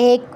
1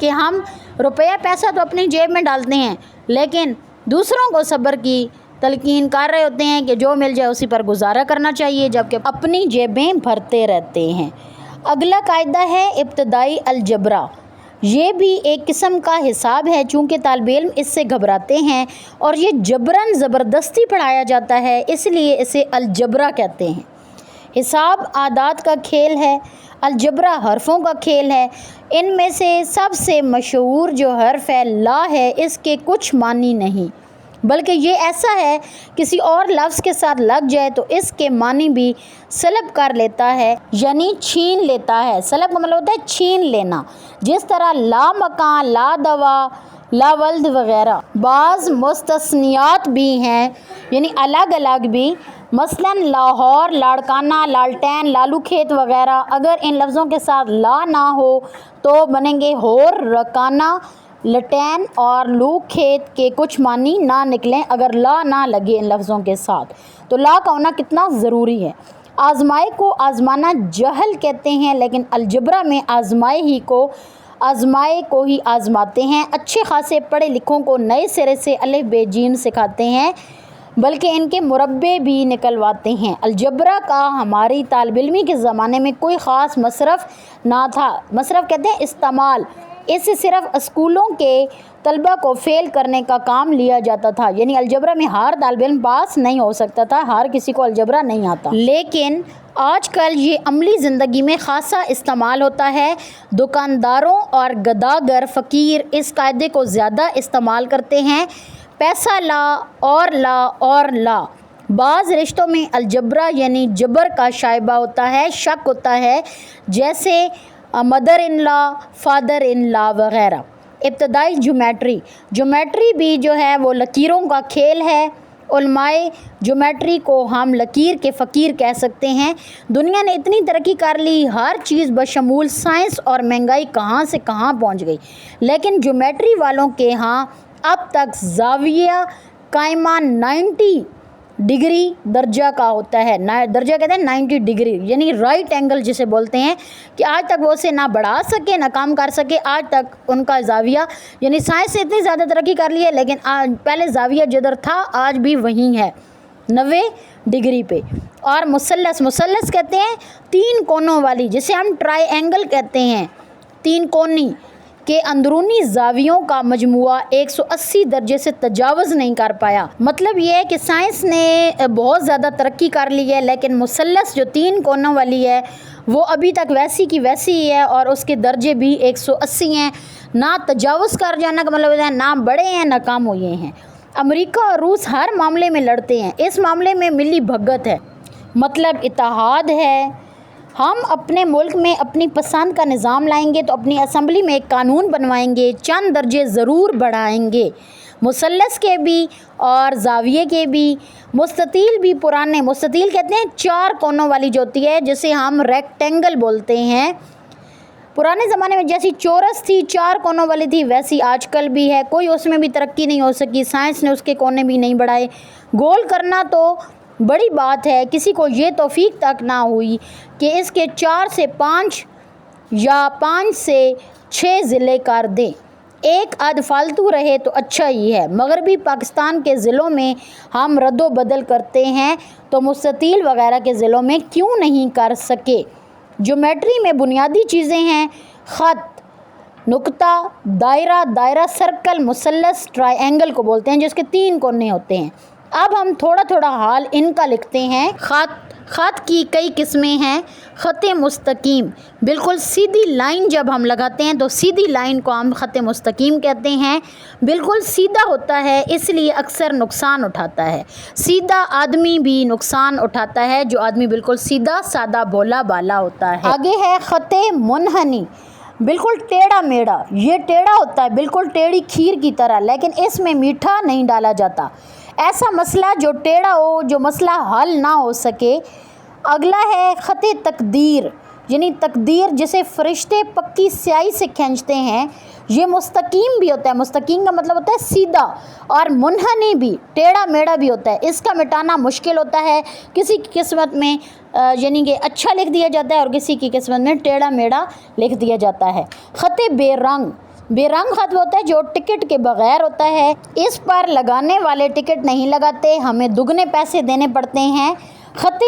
کہ ہم روپیہ پیسہ تو اپنی جیب میں ڈالتے ہیں لیکن دوسروں کو صبر کی تلقین کر رہے ہوتے ہیں کہ جو مل جائے اسی پر گزارا کرنا چاہیے، جبکہ اپنی جیبیں بھرتے رہتے ہیں۔ اگلا قاعدہ ہے ابتدائی الجبرا۔ یہ بھی ایک قسم کا حساب ہے، چونکہ طالب علم اس سے گھبراتے ہیں اور یہ جبراً زبردستی پڑھایا جاتا ہے، اس لیے اسے الجبرا کہتے ہیں۔ حساب اعداد کا کھیل ہے، الجبرا حرفوں کا کھیل ہے۔ ان میں سے سب سے مشہور جو حرف ہے لا ہے، اس کے کچھ معنی نہیں بلکہ یہ ایسا ہے کسی اور لفظ کے ساتھ لگ جائے تو اس کے معنی بھی سلب کر لیتا ہے، یعنی چھین لیتا ہے۔ سلب کا مطلب ہوتا ہے چھین لینا، جس طرح لا مکان، لا دوا، لا ولد وغیرہ۔ بعض مستثنیات بھی ہیں، یعنی الگ الگ بھی، مثلاً لاہور، لاڑکانہ، لالٹین، لالو کھیت وغیرہ۔ اگر ان لفظوں کے ساتھ لا نہ ہو تو بنیں گے ہور، رکانہ، لٹین اور لو کھیت کے کچھ معنی نہ نکلیں اگر لا نہ لگے ان لفظوں کے ساتھ۔ تو لا کا ہونا کتنا ضروری ہے۔ آزمائے کو آزمانا جہل کہتے ہیں، لیکن الجبرا میں آزمائے کو ہی آزماتے ہیں۔ اچھے خاصے پڑھے لکھوں کو نئے سرے سے الف ب ج سکھاتے ہیں، بلکہ ان کے مربع بھی نکلواتے ہیں۔ الجبرا کا ہماری طالب علمی کے زمانے میں کوئی خاص مصرف نہ تھا۔ مصرف کہتے ہیں استعمال۔ اس سے صرف اسکولوں کے طلبہ کو فیل کرنے کا کام لیا جاتا تھا، یعنی الجبرا میں ہر طالب علم پاس نہیں ہو سکتا تھا، ہر کسی کو الجبرا نہیں آتا۔ لیکن آج کل یہ عملی زندگی میں خاصا استعمال ہوتا ہے۔ دکانداروں اور گداگر فقیر اس قاعدے کو زیادہ استعمال کرتے ہیں۔ پیسہ لا اور لا اور لا۔ بعض رشتوں میں الجبرا یعنی جبر کا شائبہ ہوتا ہے، شک ہوتا ہے، جیسے mother in law, father in لا وغیرہ۔ ابتدائی جیومیٹری بھی جو ہے وہ لکیروں کا کھیل ہے۔ علماء جیومیٹری کو ہم لکیر کے فقیر کہہ سکتے ہیں۔ دنیا نے اتنی ترقی کر لی، ہر چیز بشمول سائنس اور مہنگائی کہاں سے کہاں پہنچ گئی، لیکن جیومیٹری والوں کے ہاں اب تک زاویہ قائمہ 90 ڈگری درجہ کا ہوتا ہے۔ درجہ کہتے ہیں 90 ڈگری، یعنی رائٹ اینگل جسے بولتے ہیں، کہ آج تک وہ اسے نہ بڑھا سکے نہ کم کر سکے۔ آج تک ان کا زاویہ، یعنی سائنس سے اتنی زیادہ ترقی کر لی ہے لیکن پہلے زاویہ جدھر تھا آج بھی وہیں ہے، 90 ڈگری پہ۔ اور مثلث کہتے ہیں 3 کونوں والی، جسے ہم ٹرائی اینگل کہتے ہیں، 3 کونی کے اندرونی زاویوں کا مجموعہ 180 درجے سے تجاوز نہیں کر پایا۔ مطلب یہ ہے کہ سائنس نے بہت زیادہ ترقی کر لی ہے لیکن مثلث جو 3 کونوں والی ہے وہ ابھی تک ویسی کی ویسی ہی ہے، اور اس کے درجے بھی 180 ہیں۔ نہ تجاوز کر جانا کا مطلب ہے نہ بڑے ہیں نہ کم ہوئے ہیں۔ امریکہ اور روس ہر معاملے میں لڑتے ہیں، اس معاملے میں ملی بھگت ہے، مطلب اتحاد ہے۔ ہم اپنے ملک میں اپنی پسند کا نظام لائیں گے تو اپنی اسمبلی میں ایک قانون بنوائیں گے، چند درجے ضرور بڑھائیں گے، مثلث کے بھی اور زاویے کے بھی۔ مستطیل بھی پرانے، مستطیل کہتے ہیں 4 کونوں والی جو ہوتی ہے، جسے ہم ریکٹینگل بولتے ہیں۔ پرانے زمانے میں جیسی چورس تھی 4 کونوں والی تھی ویسی آج کل بھی ہے، کوئی اس میں بھی ترقی نہیں ہو سکی، سائنس نے اس کے کونے بھی نہیں بڑھائے۔ گول کرنا تو بڑی بات ہے، کسی کو یہ توفیق تک نہ ہوئی کہ اس کے 4 سے 5 یا 5 سے 6 ضلع کر دیں، ایک آدھ فالتو رہے تو اچھا ہی ہے۔ مغربی پاکستان کے ضلعوں میں ہم رد و بدل کرتے ہیں تو مستطیل وغیرہ کے ضلعوں میں کیوں نہیں کر سکے۔ جیومیٹری میں بنیادی چیزیں ہیں خط، نقطہ، دائرہ سرکل، مثلث ٹرائی اینگل کو بولتے ہیں جس کے 3 کونے ہوتے ہیں۔ اب ہم تھوڑا تھوڑا حال ان کا لکھتے ہیں۔ خط کی کئی قسمیں ہیں۔ خط مستقیم، بالکل سیدھی لائن جب ہم لگاتے ہیں تو سیدھی لائن کو ہم خط مستقیم کہتے ہیں۔ بالکل سیدھا ہوتا ہے اس لیے اکثر نقصان اٹھاتا ہے۔ سیدھا آدمی بھی نقصان اٹھاتا ہے جو آدمی بالکل سیدھا سادہ بھولا بالا ہوتا ہے۔ آگے ہے خط منحنی، بالکل ٹیڑھا میڑھا، یہ ٹیڑھا ہوتا ہے بالکل ٹیڑھی کھیر کی طرح، لیکن اس میں میٹھا نہیں ڈالا جاتا۔ ایسا مسئلہ جو ٹیڑھا ہو، جو مسئلہ حل نہ ہو سکے۔ اگلا ہے خط تقدیر، یعنی تقدیر جسے فرشتے پکی سیاہی سے کھینچتے ہیں، یہ مستقیم بھی ہوتا ہے، مستقیم کا مطلب ہوتا ہے سیدھا، اور منحنی بھی، ٹیڑھا میڑھا بھی ہوتا ہے۔ اس کا مٹانا مشکل ہوتا ہے، کسی کی قسمت میں یعنی کہ اچھا لکھ دیا جاتا ہے اور کسی کی قسمت میں ٹیڑھا میڑھا لکھ دیا جاتا ہے۔ خط بے رنگ، بے رنگ خط ہوتا ہے جو ٹکٹ کے بغیر ہوتا ہے، اس پر لگانے والے ٹکٹ نہیں لگاتے، ہمیں دگنے پیسے دینے پڑتے ہیں۔ خط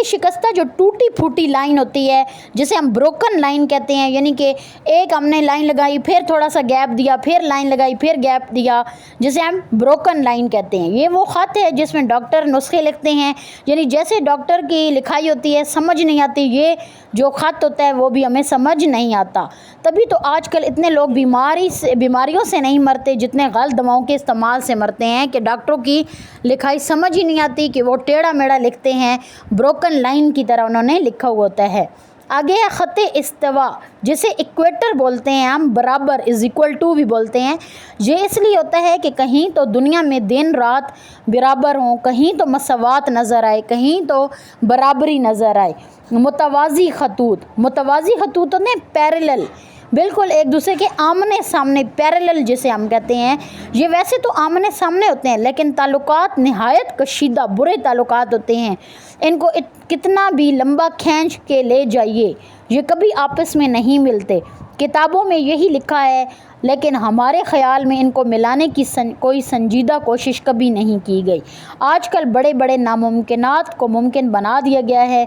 شکستہ جو ٹوٹی پھوٹی لائن ہوتی ہے جسے ہم بروکن لائن کہتے ہیں، یعنی کہ ایک ہم نے لائن لگائی پھر تھوڑا سا گیپ دیا، پھر لائن لگائی پھر گیپ دیا، جسے ہم بروکن لائن کہتے ہیں۔ یہ وہ خط ہے جس میں ڈاکٹر نسخے لکھتے ہیں، یعنی جیسے ڈاکٹر کی لکھائی ہوتی ہے سمجھ نہیں آتی، یہ جو خط ہوتا ہے وہ بھی ہمیں سمجھ نہیں آتا۔ تبھی تو آج کل اتنے لوگ بیماریوں سے نہیں مرتے جتنے غلط دواؤں کے استعمال سے مرتے ہیں، کہ ڈاکٹروں کی لکھائی سمجھ ہی نہیں آتی کہ وہ ٹیڑھا میڑھا لکھتے ہیں، بروکن لائن کی طرح انہوں نے لکھا ہوا ہوتا ہے۔ آگے ہے خط استوا، جسے ایکویٹر بولتے ہیں، ہم برابر = بھی بولتے ہیں۔ یہ اس لیے ہوتا ہے کہ کہیں تو دنیا میں دن رات برابر ہوں، کہیں تو مساوات نظر آئے، کہیں تو برابری نظر آئے۔ متوازی خطوط ہوتے ہیں پیرلل، بالکل ایک دوسرے کے آمنے سامنے، پیرلل جسے ہم کہتے ہیں۔ یہ ویسے تو آمنے سامنے ہوتے ہیں لیکن تعلقات نہایت کشیدہ برے تعلقات ہوتے ہیں، ان کو کتنا بھی لمبا کھینچ کے لے جائیے یہ کبھی آپس میں نہیں ملتے۔ کتابوں میں یہی لکھا ہے لیکن ہمارے خیال میں ان کو ملانے کی کوئی سنجیدہ کوشش کبھی نہیں کی گئی۔ آج کل بڑے بڑے ناممکنات کو ممکن بنا دیا گیا ہے،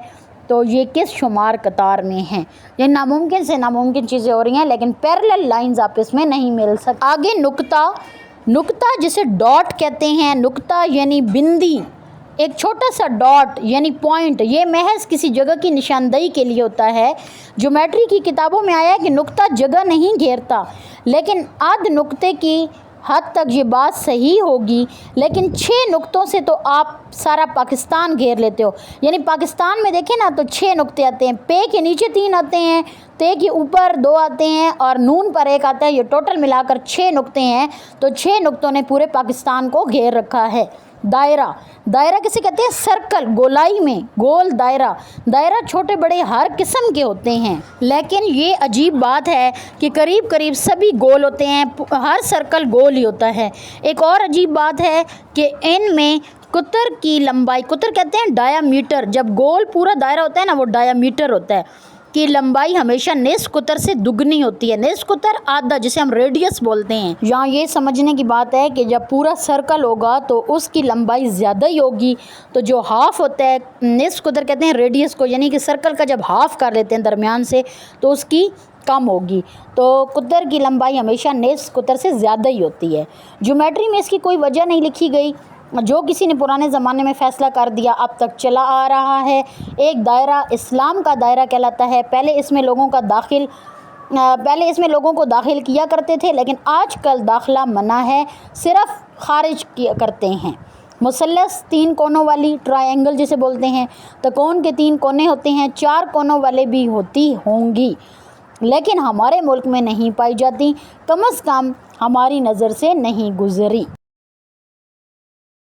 تو یہ کس شمار قطار میں ہیں؟ یہ ناممکن سے ناممکن چیزیں ہو رہی ہیں لیکن پیرلل لائنز آپس میں نہیں مل سکتی۔ آگے نقطہ جسے ڈاٹ کہتے ہیں، نقطہ یعنی بندی، ایک چھوٹا سا ڈاٹ یعنی پوائنٹ، یہ محض کسی جگہ کی نشاندہی کے لیے ہوتا ہے۔ جیومیٹری کی کتابوں میں آیا ہے کہ نقطہ جگہ نہیں گھیرتا، لیکن آدھ نقطے کی حد تک یہ بات صحیح ہوگی، لیکن 6 نقطوں سے تو آپ سارا پاکستان گھیر لیتے ہو۔ یعنی پاکستان میں دیکھیں نا تو 6 نقطے آتے ہیں، پے کے نیچے 3 آتے ہیں، تے کے اوپر 2 آتے ہیں اور نون پر 1 آتا ہے، یہ ٹوٹل ملا کر 6 نقطے ہیں، تو 6 نقطوں نے پورے پاکستان کو گھیر رکھا ہے۔ دائرہ کسے کہتے ہیں؟ سرکل، گولائی میں گول دائرہ چھوٹے بڑے ہر قسم کے ہوتے ہیں، لیکن یہ عجیب بات ہے کہ قریب سبھی گول ہوتے ہیں، ہر سرکل گول ہی ہوتا ہے۔ ایک اور عجیب بات ہے کہ ان میں قطر کی لمبائی، قطر کہتے ہیں ڈایا میٹر، جب گول پورا دائرہ ہوتا ہے نا وہ ڈایا میٹر ہوتا ہے، کی لمبائی ہمیشہ نصف قطر سے دگنی ہوتی ہے۔ نصف قطر آدھا جسے ہم ریڈیس بولتے ہیں۔ یہاں یہ سمجھنے کی بات ہے کہ جب پورا سرکل ہوگا تو اس کی لمبائی زیادہ ہی ہوگی، تو جو ہاف ہوتا ہے، نصف قطر کہتے ہیں ریڈیس کو، یعنی کہ سرکل کا جب ہاف کر لیتے ہیں درمیان سے تو اس کی کم ہوگی، تو قطر کی لمبائی ہمیشہ نصف قطر سے زیادہ ہی ہوتی ہے۔ جیومیٹری میں اس کی کوئی وجہ نہیں لکھی گئی، جو کسی نے پرانے زمانے میں فیصلہ کر دیا اب تک چلا آ رہا ہے۔ ایک دائرہ اسلام کا دائرہ کہلاتا ہے، پہلے اس میں لوگوں کو داخل کیا کرتے تھے، لیکن آج کل داخلہ منع ہے، صرف خارج کیا کرتے ہیں۔ مثلث 3 کونوں والی، ٹرائی اینگل جسے بولتے ہیں، تکون کے 3 کونے ہوتے ہیں، 4 کونوں والے بھی ہوتی ہوں گی، لیکن ہمارے ملک میں نہیں پائی جاتی، کم از کم ہماری نظر سے نہیں گزری۔